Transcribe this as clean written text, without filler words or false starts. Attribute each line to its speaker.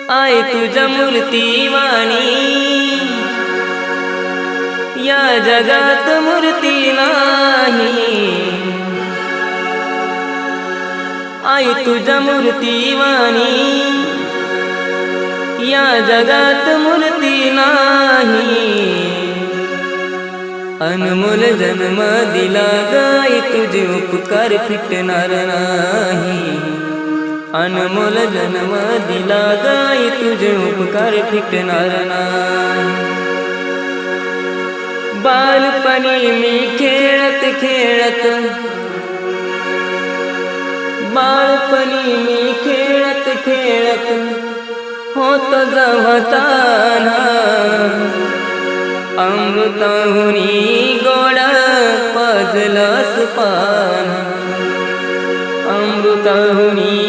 Speaker 1: आहे तुझ्या मूर्तीवाणी, या जगात मूर्ती नाही। आहे तुझ्या मूर्तीवाणी, या जगात मूर्ती नाही। अनमोल जन्म दिला गाय, तुझे उपकार फिटणार नाही। अनमोल जन्म दिला गाय, तुझे उपकार फिटणार नाही। बालपणी मी खेळत खेळत, बालपणी मी खेळत खेळत होत जवताना। अमृताहुनी गोड पाजलंस पान, अमृताहुनी